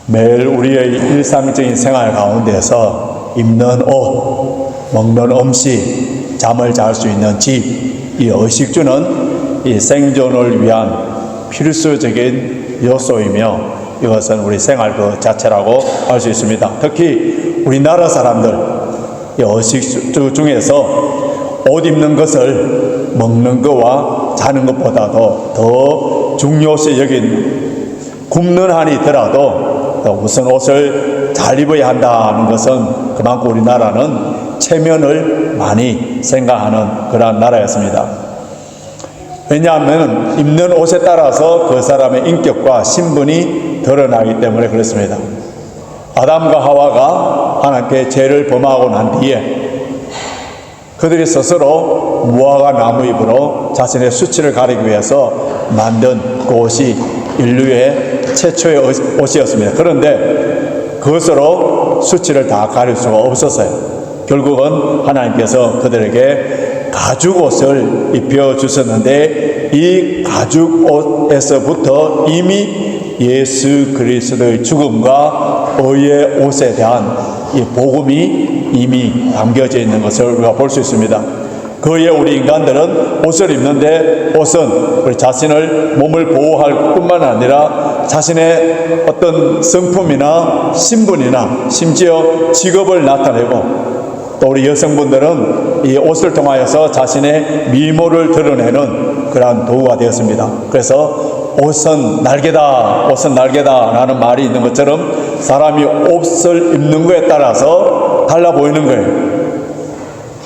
매일 우리의 일상적인 생활 가운데서 입는 옷, 먹는 음식, 잠을 잘 수 있는 집, 이 의식주는 이 생존을 위한 필수적인 요소이며 이것은 우리 생활 그 자체라고 할 수 있습니다. 특히 우리나라 사람들 이 의식주 중에서 옷 입는 것을 먹는 것과 자는 것보다도 더 중요시 여긴 굶는 한이 있더라도 우선 옷을 잘 입어야 한다는 것은 그만큼 우리나라는 체면을 많이 생각하는 그런 나라였습니다. 왜냐하면 입는 옷에 따라서 그 사람의 인격과 신분이 드러나기 때문에 그렇습니다. 아담과 하와가 하나님께 죄를 범하고 난 뒤에 그들이 스스로 무화과 나무잎으로 자신의 수치를 가리기 위해서 만든 그 옷이 인류의 최초의 옷이었습니다. 그런데 그것으로 수치를 다 가릴 수가 없었어요. 결국은 하나님께서 그들에게 가죽옷을 입혀주셨는데 이 가죽옷에서부터 이미 예수 그리스도의 죽음과 의의 옷에 대한 이 복음이 이미 담겨져 있는 것을 우리가 볼 수 있습니다. 그에 우리 인간들은 옷을 입는데 옷은 우리 자신을 몸을 보호할 뿐만 아니라 자신의 어떤 성품이나 신분이나 심지어 직업을 나타내고 또 우리 여성분들은 이 옷을 통하여서 자신의 미모를 드러내는 그러한 도구가 되었습니다. 그래서 옷은 날개다, 옷은 날개다 라는 말이 있는 것처럼 사람이 옷을 입는 것에 따라서 달라 보이는 거예요.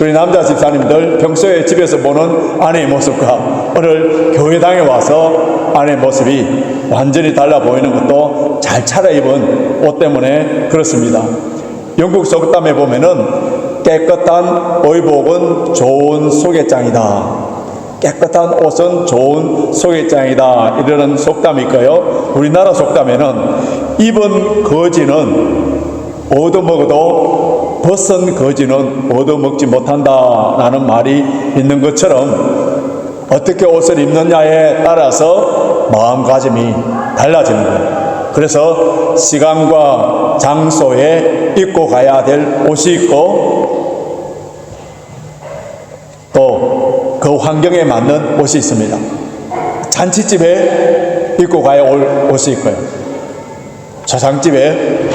우리 남자 집사님들 평소에 집에서 보는 아내의 모습과 오늘 교회당에 와서 아내의 모습이 완전히 달라 보이는 것도 잘 차려입은 옷 때문에 그렇습니다. 영국 속담에 보면은 깨끗한 의복은 좋은 소개장이다. 깨끗한 옷은 좋은 소개장이다. 이러는 속담이 있고요. 우리나라 속담에는 입은 거지는 얻어먹어도 벗은 거지는 얻어먹지 못한다 라는 말이 있는 것처럼 어떻게 옷을 입느냐에 따라서 마음가짐이 달라지는 거예요. 그래서 시간과 장소에 입고 가야 될 옷이 있고 또 그 환경에 맞는 옷이 있습니다. 잔치집에 입고 가야 올 옷이 있고요. 초상집에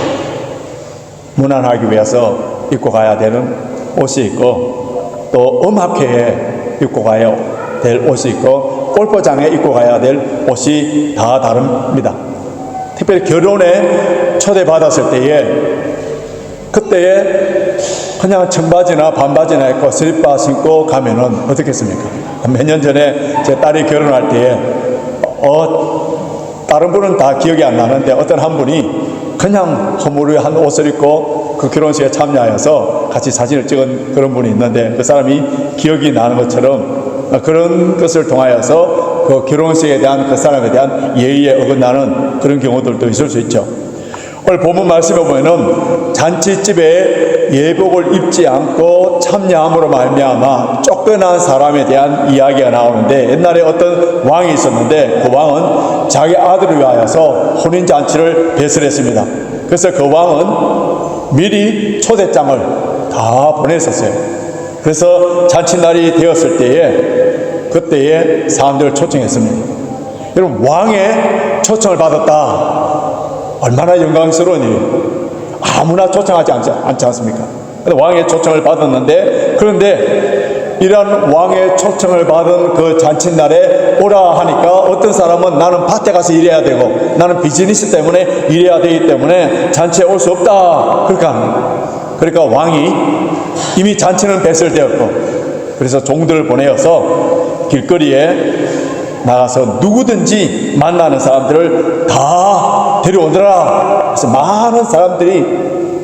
문안하기 위해서 입고 가야 되는 옷이 있고 또 음악회에 입고 가야 될 옷이 있고 골프장에 입고 가야 될 옷이 다 다릅니다. 특별히 결혼에 초대받았을 때에 그때에 그냥 청바지나 반바지나 입고 슬리퍼 신고 가면은 어떻겠습니까? 몇 년 전에 제 딸이 결혼할 때에 다른 분은 다 기억이 안 나는데 어떤 한 분이 그냥 허무르한 옷을 입고 그 결혼식에 참여하여서 같이 사진을 찍은 그런 분이 있는데 그 사람이 기억이 나는 것처럼 그런 것을 통하여서 그 결혼식에 대한 그 사람에 대한 예의에 어긋나는 그런 경우들도 있을 수 있죠. 오늘 본문 말씀에 보면은 잔치집에 예복을 입지 않고 참여함으로 말미암아 쫓겨난 사람에 대한 이야기가 나오는데 옛날에 어떤 왕이 있었는데 그 왕은 자기 아들을 위하여서 혼인잔치를 배설했습니다. 그래서 그 왕은 미리 초대장을 다 보냈었어요. 그래서 잔치날이 되었을 때에 그때에 사람들을 초청했습니다. 여러분 왕의 초청을 받았다. 얼마나 영광스러운 일이에요. 아무나 초청하지 않지 않습니까? 왕의 초청을 받았는데 그런데 이런 왕의 초청을 받은 그 잔칫날에 오라 하니까 어떤 사람은 나는 밭에 가서 일해야 되고 나는 비즈니스 때문에 일해야 되기 때문에 잔치에 올 수 없다 그렇게 합니다. 그러니까 왕이 이미 잔치는 배설되었고 그래서 종들을 보내어서 길거리에 나가서 누구든지 만나는 사람들을 다 데려오더라. 그래서 많은 사람들이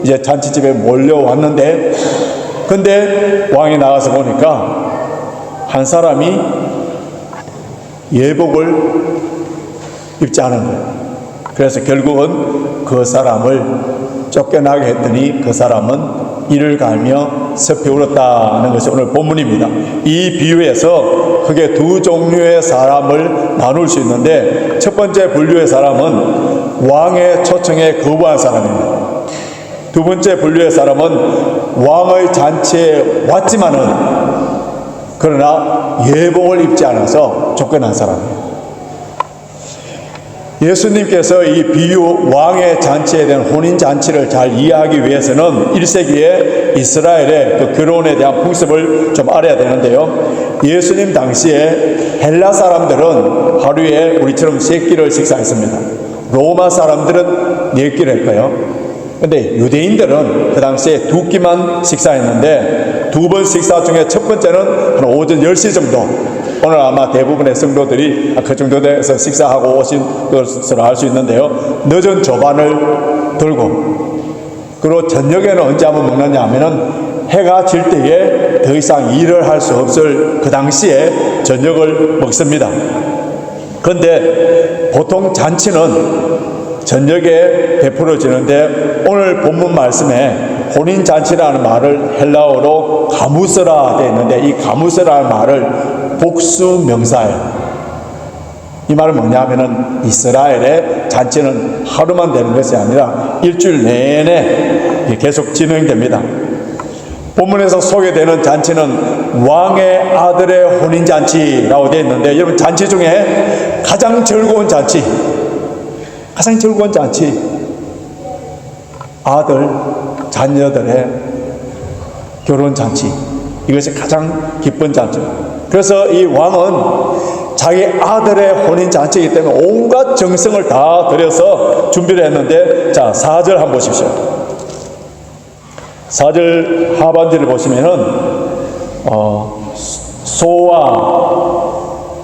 이제 잔치집에 몰려왔는데 근데 왕이 나가서 보니까 한 사람이 예복을 입지 않은 거예요. 그래서 결국은 그 사람을 쫓겨나게 했더니 그 사람은 이를 갈며 섭해 울었다는 것이 오늘 본문입니다. 이 비유에서 크게 두 종류의 사람을 나눌 수 있는데 첫 번째 분류의 사람은 왕의 초청에 거부한 사람입니다. 두 번째 분류의 사람은 왕의 잔치에 왔지만은 그러나 예복을 입지 않아서 쫓겨난 사람이에요. 예수님께서 이 비유 왕의 잔치에 대한 혼인잔치를 잘 이해하기 위해서는 1세기에 이스라엘의 그 결혼에 대한 풍습을 좀 알아야 되는데요. 예수님 당시에 헬라 사람들은 하루에 우리처럼 3끼를 식사했습니다. 로마 사람들은 4끼를 했고요. 근데 유대인들은 그 당시에 2끼만 식사했는데, 2번 식사 중에 첫 번째는 한 오전 10시 정도, 오늘 아마 대부분의 성도들이 그 정도 돼서 식사하고 오신 것으로 알 수 있는데요. 늦은 조반을 들고, 그리고 저녁에는 언제 한번 먹느냐 하면은 해가 질 때에 더 이상 일을 할 수 없을 그 당시에 저녁을 먹습니다. 그런데 보통 잔치는 저녁에 베풀어지는데, 오늘 본문 말씀에 혼인잔치라는 말을 헬라어로 가무스라 되어 있는데, 이 가무스라는 말을 복수 명사예요. 이 말은 뭐냐 하면은 이스라엘의 잔치는 하루만 되는 것이 아니라 일주일 내내 계속 진행됩니다. 본문에서 소개되는 잔치는 왕의 아들의 혼인잔치라고 되어 있는데, 여러분 잔치 중에 가장 즐거운 잔치, 아들, 자녀들의 결혼잔치, 이것이 가장 기쁜 잔치. 그래서 이 왕은 자기 아들의 혼인잔치이기 때문에 온갖 정성을 다 들여서 준비를 했는데, 자, 4절 한번 보십시오. 4절 하반절을 보시면은 소와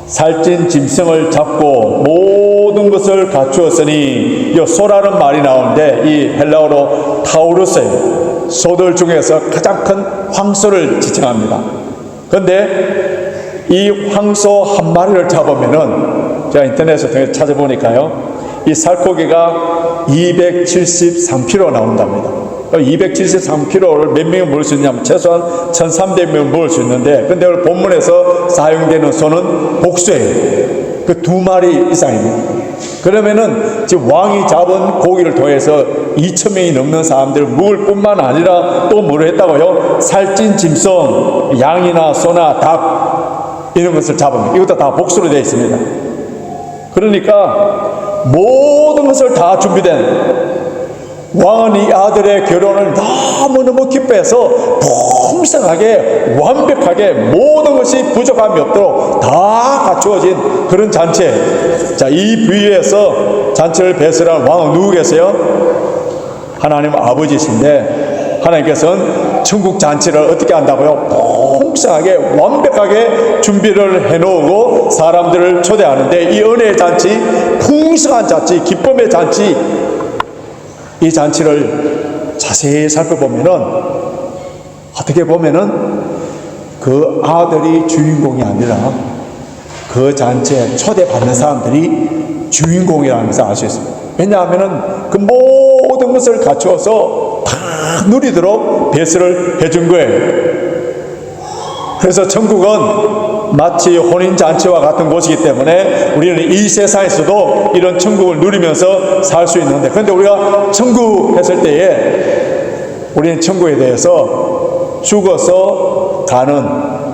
살찐 짐승을 잡고 모든 것을 갖추었으니, 이 소라는 말이 나오는데 이 헬라어로 타우루스예요. 소들 중에서 가장 큰 황소를 지칭합니다. 그런데 이 황소 한 마리를 잡으면은, 제가 인터넷을 통해서 찾아보니까요, 이 살코기가 273kg 나온답니다. 273kg를 몇 명이 먹을 수 있냐면 최소한 1,300명은 먹을 수 있는데, 근데 오늘 본문에서 사용되는 소는 복수예요. 그 2마리 이상입니다. 그러면은 지금 왕이 잡은 고기를 통해서 2,000명이 넘는 사람들을 먹을 뿐만 아니라 또 뭘 했다고요? 살찐 짐승, 양이나 소나 닭, 이런 것을 잡으면 이것도 다 복수로 되어 있습니다. 그러니까 모든 것을 다 준비된, 왕은 이 아들의 결혼을 너무너무 기뻐해서 풍성하게 완벽하게 모든 것이 부족함이 없도록 다 갖추어진 그런 잔치. 자, 이 비유에서 잔치를 배설한 왕은 누구 계세요? 하나님 아버지신데, 하나님께서는 천국 잔치를 어떻게 한다고요? 풍성하게 완벽하게 준비를 해놓고 사람들을 초대하는데, 이 은혜의 잔치, 풍성한 잔치, 기쁨의 잔치, 이 잔치를 자세히 살펴보면은, 어떻게 보면은 그 아들이 주인공이 아니라 그 잔치에 초대받는 사람들이 주인공이라는 것을 알 수 있습니다. 왜냐하면은 그 모든 것을 갖추어서 다 누리도록 배설을 해준 거예요. 그래서 천국은 마치 혼인잔치와 같은 곳이기 때문에 우리는 이 세상에서도 이런 천국을 누리면서 살 수 있는데, 그런데 우리가 천국 했을 때에 우리는 천국에 대해서 죽어서 가는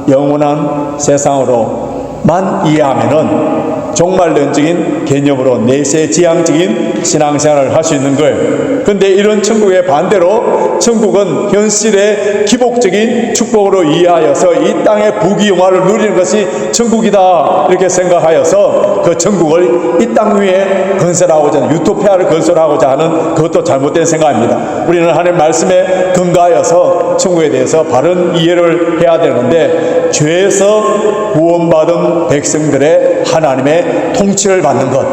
영원한 세상으로만 이해하면은 종말론적인 개념으로 내세지향적인 신앙생활을 할 수 있는 거예요. 그런데 이런 천국의 반대로 천국은 현실의 기복적인 축복으로 이해하여서 이 땅의 부귀영화를 누리는 것이 천국이다, 이렇게 생각하여서 그 천국을 이 땅 위에 건설하고자 하는, 유토피아를 건설하고자 하는, 그것도 잘못된 생각입니다. 우리는 하나님 말씀에 근거하여서 천국에 대해서 바른 이해를 해야 되는데, 죄에서 구원받은 백성들의 하나님의 통치를 받는 것,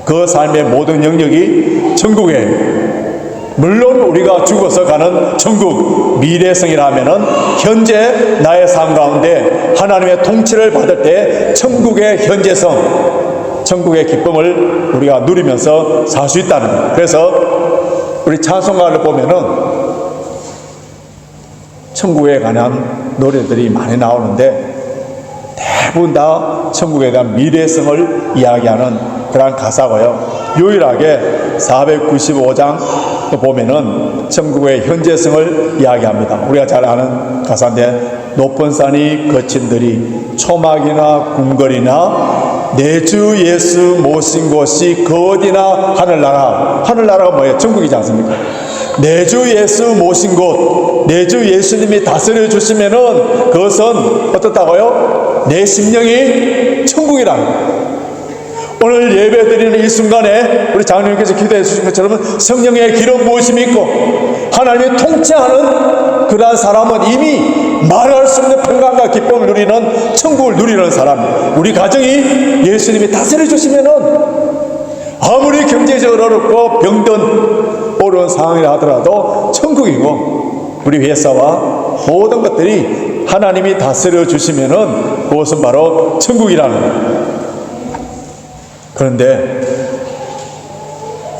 그 삶의 모든 영역이 천국에, 물론 우리가 죽어서 가는 천국 미래성이라면은 현재 나의 삶 가운데 하나님의 통치를 받을 때 천국의 현재성, 천국의 기쁨을 우리가 누리면서 살 수 있다는 거예요. 그래서 우리 찬송가를 보면은 천국에 관한 노래들이 많이 나오는데, 대부분 다 천국에 대한 미래성을 이야기하는 그러한 가사고요. 유일하게 495장 보면은 천국의 현재성을 이야기합니다. 우리가 잘 아는 가사인데, 높은 산이 거친 들이 초막이나 궁궐이나 내 주 예수 모신 곳이 그 어디나 하늘나라. 하늘나라가 뭐예요? 천국이지 않습니까? 내 주 예수 모신 곳, 내 주 예수님이 다스려 주시면은 그것은 어떻다고요? 내 심령이 천국이라는 거예요. 오늘 예배 드리는 이 순간에 우리 장로님께서 기도해 주신 것처럼 성령의 기름 부으심이 있고 하나님이 통치하는 그러한 사람은 이미 말할 수 없는 평강과 기쁨을 누리는, 천국을 누리는 사람이에요. 우리 가정이 예수님이 다스려 주시면은 아무리 경제적으로 어렵고 병든 어려운 상황이라 하더라도 천국이고, 우리 회사와 모든 것들이 하나님이 다스려 주시면은 그것은 바로 천국이라는 거예요. 그런데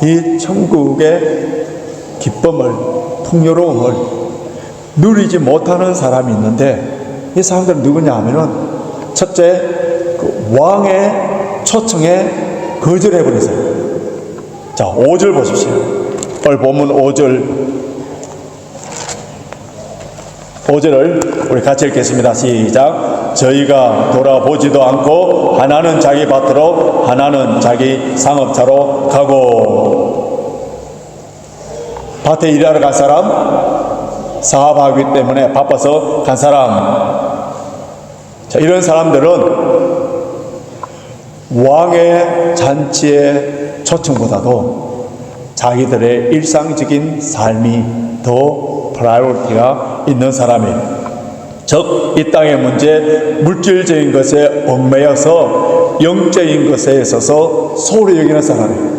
이 천국의 기쁨을, 풍요로움을 누리지 못하는 사람이 있는데, 이 사람들은 누구냐 하면은, 첫째, 그 왕의 초청에 거절해버리세요. 자, 5절 보십시오. 오늘 본문 5절을 우리 같이 읽겠습니다. 시작. 저희가 돌아보지도 않고 하나는 자기 밭으로 하나는 자기 상업차로 가고. 밭에 일하러 간 사람, 사업하기 때문에 바빠서 간 사람. 자, 이런 사람들은 왕의 잔치의 초청보다도 자기들의 일상적인 삶이 더 프라이어리티가 있는 사람이에요. 즉, 이 땅의 문제, 물질적인 것에 얽매여서 영적인 것에 있어서 소홀히 여기는 사람이에요.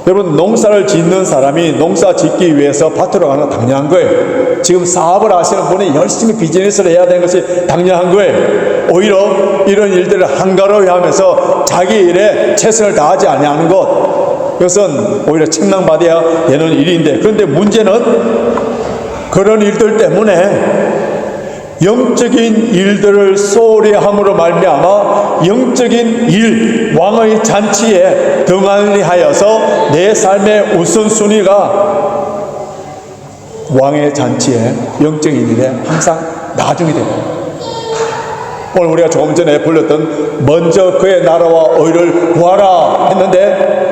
여러분, 농사를 짓는 사람이 농사 짓기 위해서 밭으로 가는 건 당연한 거예요. 지금 사업을 하시는 분이 열심히 비즈니스를 해야 되는 것이 당연한 거예요. 오히려 이런 일들을 한가로이 하면서 자기 일에 최선을 다하지 아니하는 것, 이것은 오히려 책망받아야 되는 일인데, 그런데 문제는 그런 일들 때문에 영적인 일들을 소홀히 함으로 말미암아 영적인 일, 왕의 잔치에 등한히 하여서 내 삶의 우선순위가 왕의 잔치에, 영적인 일에 항상 나중이 됩니다. 오늘 우리가 조금 전에 불렀던 먼저 그의 나라와 의를 구하라 했는데,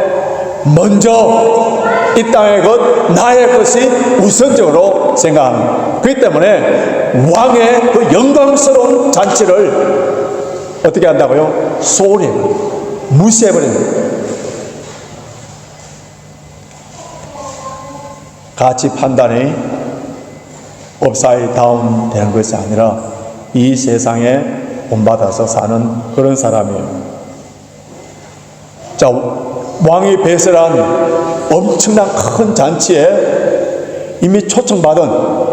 먼저 이 땅의 것, 나의 것이 우선적으로 생각하는, 그렇기 때문에 왕의 그 영광스러운 잔치를 어떻게 한다고요? 소홀히 해버려요. 무시해버려요. 가치 판단이 업사이드 다운 되는 것이 아니라 이 세상에 본받아서 사는 그런 사람이에요. 자, 왕이 배설한 엄청난 큰 잔치에 이미 초청받은,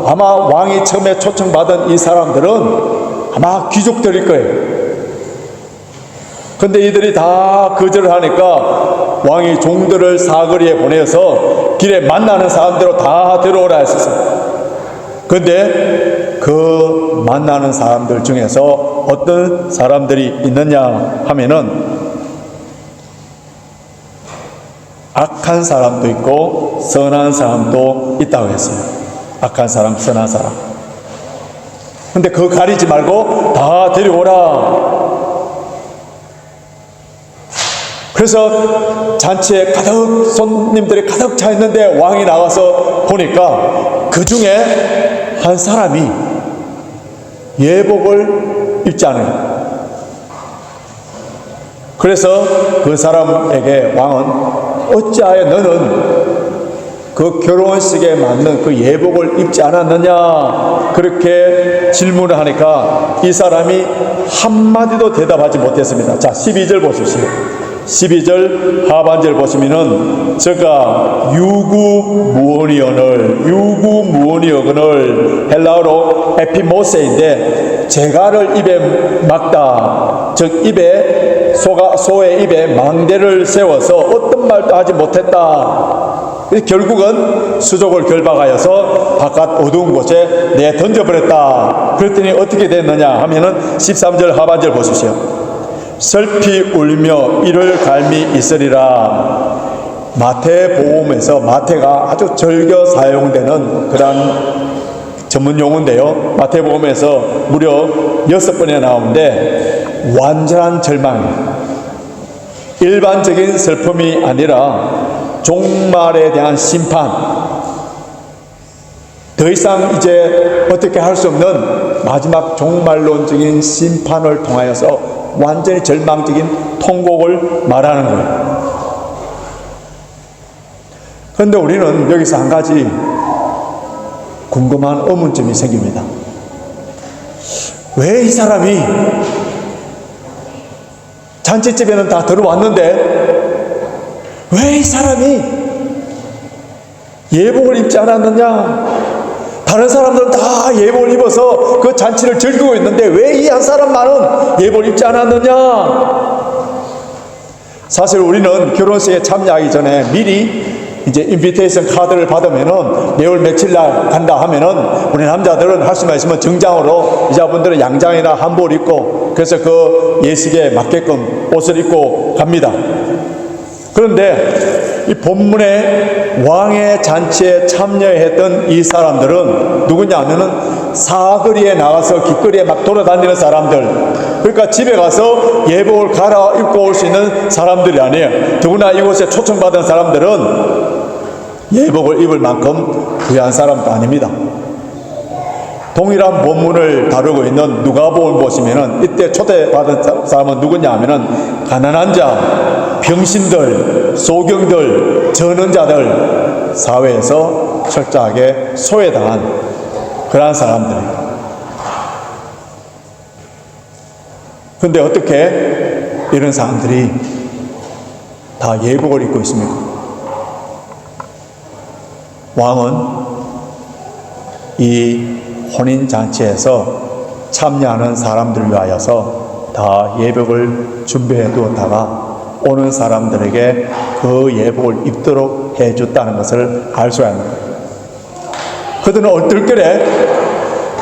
아마 왕이 처음에 초청받은 이 사람들은 아마 귀족들일 거예요. 근데 이들이 다 거절을 하니까 왕이 종들을 사거리에 보내서 길에 만나는 사람대로 다 들어오라 했었어요. 근데 그 만나는 사람들 중에서 어떤 사람들이 있느냐 하면은, 악한 사람도 있고 선한 사람도 있다고 했어요. 악한 사람, 선한 사람. 근데 그거 가리지 말고 다 데려오라. 그래서 잔치에 가득, 손님들이 가득 차 있는데 왕이 나와서 보니까 그 중에 한 사람이 예복을 입지 않아요. 그래서 그 사람에게 왕은 어찌하여 너는 그 결혼식에 맞는 그 예복을 입지 않았느냐, 그렇게 질문을 하니까 이 사람이 한마디도 대답하지 못했습니다. 자, 12절 보십시오. 12절 하반절 보시면은, 저가 유구무원이언을 헬라어로 에피모세인데, 제가를 입에 막다, 즉 입에 소의 입에 망대를 세워서 어떤 말도 하지 못했다. 결국은 수족을 결박하여서 바깥 어두운 곳에 내 던져버렸다. 그랬더니 어떻게 됐느냐 하면은 13절 하반절 보십시오. 슬피 울며 이를 갈미 있으리라. 마태복음에서 마태가 아주 즐겨 사용되는 그런 전문 용어인데요. 마태복음에서 무려 6번이나 나오는데 완전한 절망이에요. 일반적인 슬픔이 아니라 종말에 대한 심판, 더 이상 이제 어떻게 할 수 없는 마지막 종말론적인 심판을 통하여서 완전히 절망적인 통곡을 말하는 거예요. 그런데 우리는 여기서 한 가지 궁금한 의문점이 생깁니다. 왜 이 사람이 잔치집에는 다 들어왔는데 왜 이 사람이 예복을 입지 않았느냐? 다른 사람들은 다 예복을 입어서 그 잔치를 즐기고 있는데 왜 이 한 사람만은 예복을 입지 않았느냐? 사실 우리는 결혼식에 참여하기 전에 미리 이제 인비테이션 카드를 받으면은 내일 며칠 날 간다 하면은 우리 남자들은 할 수만 있으면 정장으로, 여자분들은 양장이나 한복을 입고 그래서 그 예식에 맞게끔 옷을 입고 갑니다. 그런데 이 본문에 왕의 잔치에 참여했던 이 사람들은 누구냐 하면은 사거리에 나가서 길거리에 막 돌아다니는 사람들, 그러니까 집에 가서 예복을 갈아입고 올 수 있는 사람들이 아니에요. 더구나 이곳에 초청받은 사람들은 예복을 입을 만큼 귀한 사람도 아닙니다. 동일한 본문을 다루고 있는 누가복음을 보시면은 이때 초대받은 사람은 누구냐 하면은 가난한 자, 병신들, 소경들, 전원자들, 사회에서 철저하게 소외당한 그러한 사람들이에요. 그런데 어떻게 이런 사람들이 다 예복을 입고 있습니까? 왕은 이 혼인잔치에서 참여하는 사람들을 위하여서 다 예복을 준비해 두었다가 오는 사람들에게 그 예복을 입도록 해줬다는 것을 알 수가 있는 거예요. 그들은 얼떨결에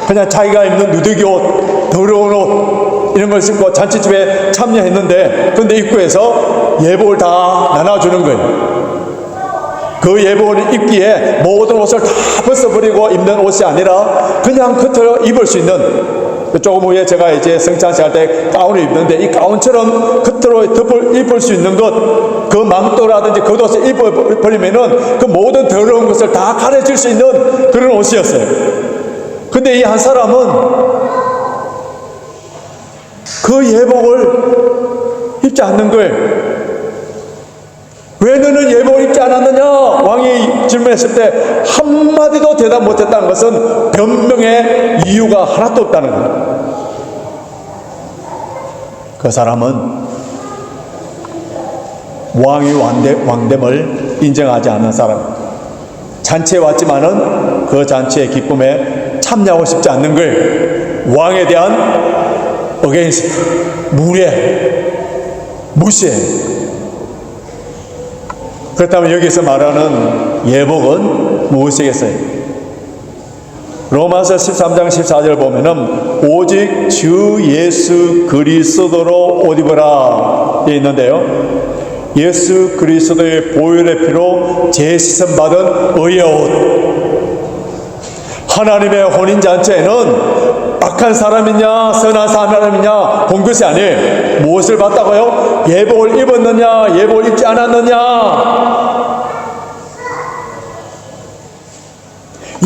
그냥 자기가 입는 누더기 옷, 더러운 옷 이런 걸 신고 잔치집에 참여했는데, 그런데 입구에서 예복을 다 나눠주는 거예요. 그 예복을 입기에 모든 옷을 다 벗어버리고 입는 옷이 아니라 그냥 겉으로 입을 수 있는, 조금 후에 제가 이제 성찬식 할 때 가운을 입는데 이 가운처럼 겉으로 입을 수 있는 것, 그 망토라든지 겉옷을 입어버리면은 그 모든 더러운 것을 다 가려질 수 있는 그런 옷이었어요. 근데 이 한 사람은 그 예복을 입지 않는 거예요. 왜 너는 예복을 입지 않았느냐? 왕이 질문했을 때 한마디도 대답 못했다는 것은 변명의 이유가 하나도 없다는 거예요. 그 사람은 왕의 왕됨을 인정하지 않는 사람입니다. 잔치에 왔지만은 그 잔치의 기쁨에 참여하고 싶지 않는 거예요. 왕에 대한 어게인스트, 무시해. 그렇다면 여기서 말하는 예복은 무엇이겠어요? 로마서 13장 14절 보면은 오직 주 예수 그리스도로 옷 입으라 되어 있는데요, 예수 그리스도의 보혈의 피로 재시선 받은 의의 옷. 하나님의 혼인잔치에는 악한 사람이냐 선한 사람이냐 본 것이 아니에요. 무엇을 봤다고요? 예복을 입었느냐 예복을 입지 않았느냐.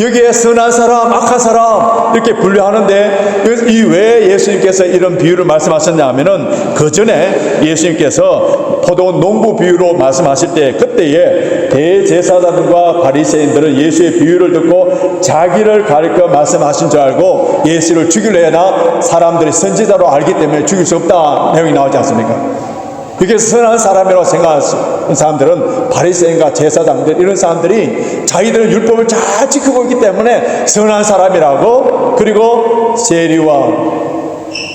여기에 선한 사람 악한 사람 이렇게 분류하는데, 이 왜 예수님께서 이런 비유를 말씀하셨냐 하면은 그 전에 예수님께서 포도원 농부 비유로 말씀하실 때 그때에 대제사장들과 바리새인들은 예수의 비유를 듣고 자기를 가리켜 말씀하신 줄 알고 예수를 죽이려 해나 사람들이 선지자로 알기 때문에 죽일 수 없다 내용이 나오지 않습니까? 그게 선한 사람이라고 생각하는 사람들은 바리새인과 제사장들 이런 사람들이 자기들은 율법을 잘 지키고 있기 때문에 선한 사람이라고, 그리고 세리와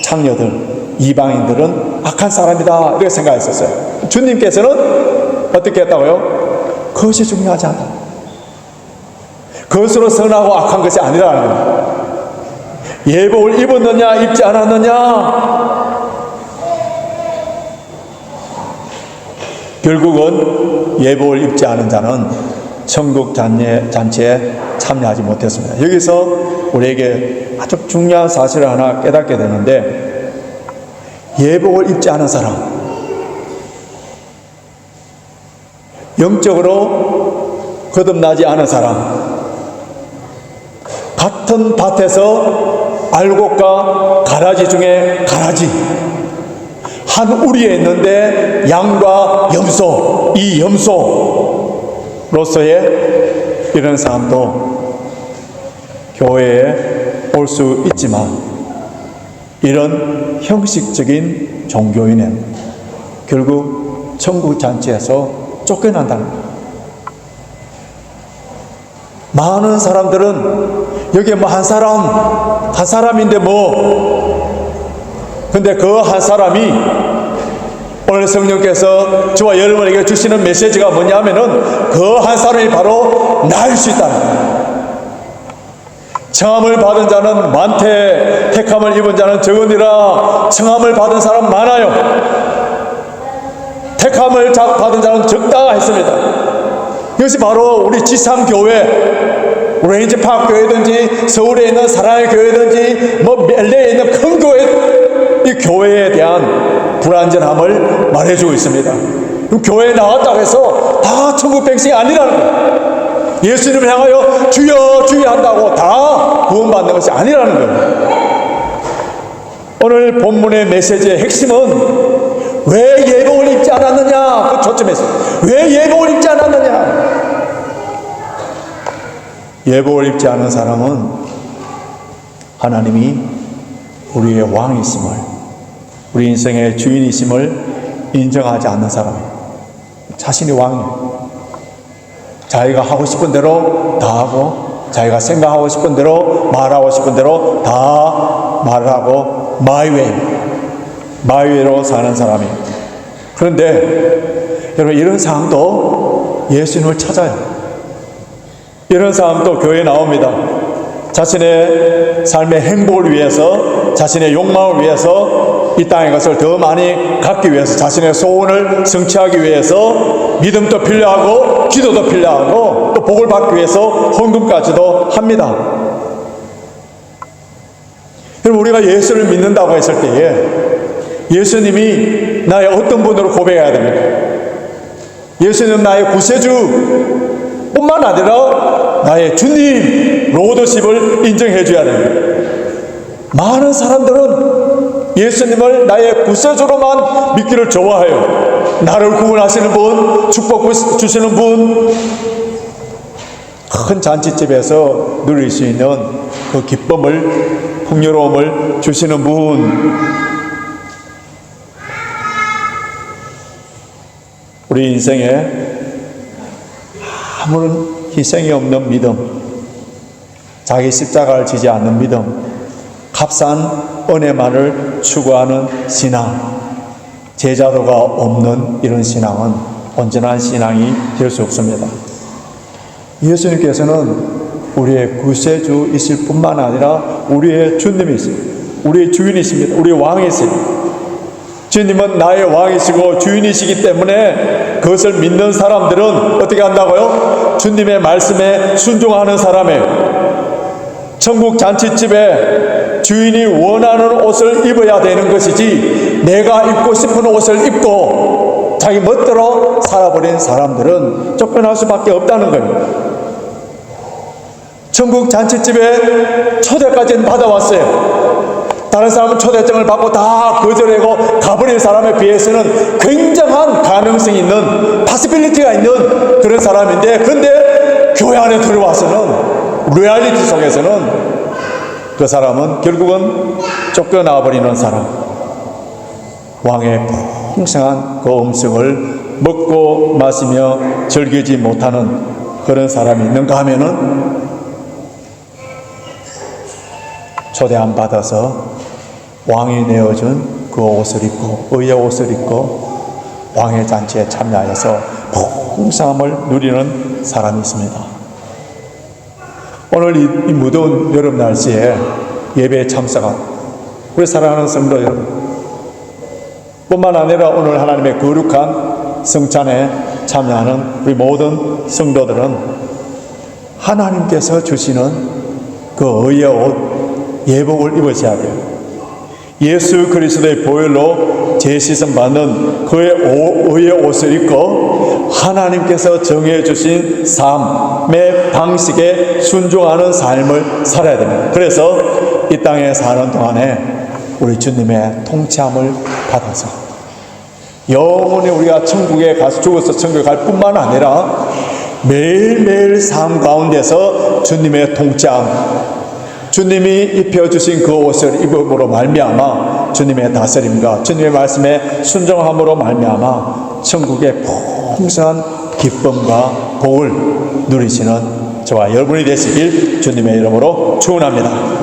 창녀들 이방인들은 악한 사람이다 이렇게 생각했었어요. 주님께서는 어떻게 했다고요? 그것이 중요하지 않다. 그것으로 선하고 악한 것이 아니라는 거예요. 예복을 입었느냐 입지 않았느냐. 결국은 예복을 입지 않은 자는 천국 잔치에 참여하지 못했습니다. 여기서 우리에게 아주 중요한 사실을 하나 깨닫게 되는데, 예복을 입지 않은 사람, 영적으로 거듭나지 않은 사람, 같은 밭에서 알곡과 가라지 중에 가라지, 한 우리에 있는데 양과 염소, 이 염소로서의 이런 사람도 교회에 올 수 있지만, 이런 형식적인 종교인은 결국 천국 잔치에서 쫓겨난다는 거예요. 많은 사람들은 여기 뭐 한 사람인데 근데 그 한 사람이 오늘 성령께서 저와 여러분에게 주시는 메시지가 뭐냐면은 그 한 사람이 바로 나일 수 있다는 거예요. 청함을 받은 자는 많되 택함을 입은 자는 적으니라. 청함을 받은 사람 많아요. 택함을 받은 자는 적다 했습니다. 이것이 바로 우리 지상교회, 레인지파크 교회든지 서울에 있는 사랑의 교회든지 LA에 있는 큰 교회, 이 교회에 대한 불완전함을 말해주고 있습니다. 그럼 교회에 나왔다고 해서 다 천국 백성이 아니라는 거예요. 예수님을 향하여 주여 주여 한다고 다 구원받는 것이 아니라는 거예요. 오늘 본문의 메시지의 핵심은 왜 예복을 입지 않았느냐, 그 초점에서 왜 예복을 입지 않았느냐. 예복을 입지 않은 사람은 하나님이 우리의 왕이심을, 우리 인생의 주인이심을 인정하지 않는 사람이에요. 자신이 왕이에요. 자기가 하고 싶은 대로 다 하고, 자기가 생각하고 싶은 대로, 말하고 싶은 대로 다 말을 하고, 마이웨이로 사는 사람이에요. 그런데 여러분, 이런 사람도 예수님을 찾아요. 이런 사람도 교회에 나옵니다. 자신의 삶의 행복을 위해서, 자신의 욕망을 위해서, 이 땅의 것을 더 많이 갖기 위해서, 자신의 소원을 성취하기 위해서 믿음도 필요하고 기도도 필요하고 또 복을 받기 위해서 헌금까지도 합니다. 여러분, 우리가 예수를 믿는다고 했을 때에 예수님이 나의 어떤 분으로 고백해야 됩니까? 예수님은 나의 구세주 뿐만 아니라 나의 주님, 로드십을 인정해 줘야 됩니다. 많은 사람들은 예수님을 나의 구세주로만 믿기를 좋아해요. 나를 구원하시는 분, 축복 주시는 분, 큰 잔치집에서 누릴 수 있는 그 기쁨을, 풍요로움을 주시는 분, 우리 인생에 아무런 희생이 없는 믿음, 자기 십자가를 지지 않는 믿음, 값싼 은혜만을 추구하는 신앙, 제자도가 없는 이런 신앙은 온전한 신앙이 될 수 없습니다. 예수님께서는 우리의 구세주이실 뿐만 아니라 우리의 주님이십니다. 우리의 주인이십니다. 우리의 왕이십니다. 주님은 나의 왕이시고 주인이시기 때문에 그것을 믿는 사람들은 어떻게 한다고요? 주님의 말씀에 순종하는 사람이에요. 천국 잔치집에 주인이 원하는 옷을 입어야 되는 것이지, 내가 입고 싶은 옷을 입고 자기 멋대로 살아버린 사람들은 쫓겨날 수밖에 없다는 거예요. 천국 잔치집에 초대까지는 받아왔어요. 다른 사람은 초대장을 받고 다 거절하고 가버린 사람에 비해서는 굉장한 가능성이 있는, 파시빌리티가 있는 그런 사람인데, 그런데 교회 안에 들어와서는, 리얼리티 속에서는 그 사람은 결국은 쫓겨나 버리는 사람, 왕의 풍성한 그 음식을 먹고 마시며 즐기지 못하는 그런 사람이 있는가 하면은, 초대 안 받아서 왕이 내어준 그 옷을 입고, 의의 옷을 입고 왕의 잔치에 참여하여서 풍성함을 누리는 사람이 있습니다. 오늘 이 무더운 여름 날씨에 예배에 참석한 우리 사랑하는 성도 여러분, 뿐만 아니라 오늘 하나님의 거룩한 성찬에 참여하는 우리 모든 성도들은 하나님께서 주시는 그 의의 옷, 예복을 입으셔야 돼요. 예수 그리스도의 보혈로 제시선 받는 그의 의의 옷을 입고 하나님께서 정해 주신 삶의 방식에 순종하는 삶을 살아야 됩니다. 그래서 이 땅에 사는 동안에 우리 주님의 통치함을 받아서 영원히 우리가 천국에 가서 죽어서 천국에 갈 뿐만 아니라 매일매일 삶 가운데서 주님의 통치함, 주님이 입혀주신 그 옷을 입음으로 말미암아 주님의 다스림과 주님의 말씀에 순종함으로 말미암아 천국의 풍성한 기쁨과 복을 누리시는 저와 여러분이 되시길 주님의 이름으로 축원합니다.